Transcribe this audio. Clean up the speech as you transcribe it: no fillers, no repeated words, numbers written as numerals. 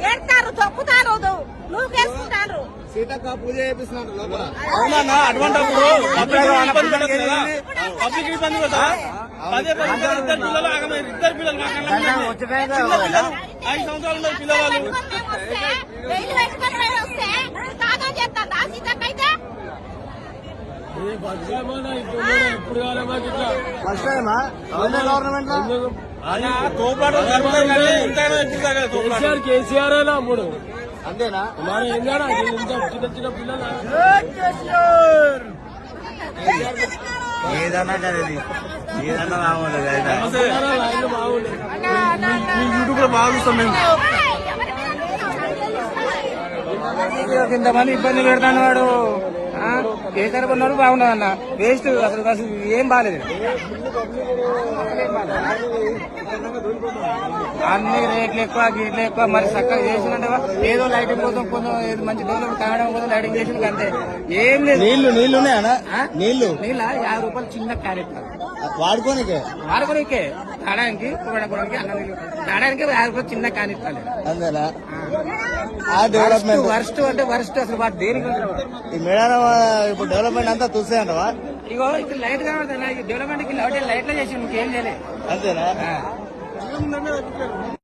ఏడతారు తొక్కుతారు నువ్వు వేసుకుంటారు సీతక్క పూజ చేపిస్తున్నారు లోపల. అవునా అటువంటిప్పుడు పబ్లిక్ ఇబ్బంది కదా. పదే పదే ఇద్దరు పిల్లలు ఆగలేదు. ఇద్దరు పిల్లలు 5 సంవత్సరాలు ఉన్న పిల్లవాళ్ళు ఇప్పుడు ఫస్ట్ టైమా గవర్నమెంట్ కేసీఆర్ అమ్ముడు అంతేనా? చిన్న చిన్న పిల్లలు ఏదన్నా ఏదన్నా బాగుండదు. యూట్యూబ్ లో బాగా చూస్తాం మేము. ఇంతమంది ఇబ్బంది పెడతాను వాడు. కేసీఆర్ కొన్నాడు బాగుండదు అన్న. వేస్ట్ అసలు ఏం బాగాలేదు. అన్ని రేట్లు ఎక్కువ గీట్లు ఎక్కువ. మరి చక్కగా చేసినట్టు ఏదో లైటింగ్ కోసం కొంచెం మంచి డెవలప్ కావడం కోసం లైటింగ్ చేసిన అంతే. ఏం లేదు. నీళ్లు ఉన్నాయన్నా? నీళ్లు 50 రూపాయలు చిన్న క్యారెట్ వాడుకోనికే తాడానికి పొగడడానికి అన్న నీళ్ళు తాడానికి 50 రూపాయలు చిన్న కానిస్తాను. అంతేనా? వర్స్ట్ అంటే వర్స్ట్ అసలు వాడు దేనికి ఈ మేడారం ఇప్పుడు డెవలప్మెంట్ అంతా చూస్తే అంటవా? ఇగో ఇక్కడ లైట్ కనబడుతుంది. డెవలప్మెంట్ కి లైట్లో చేసి ఇంకేం చేయలేదు. అంతేనా?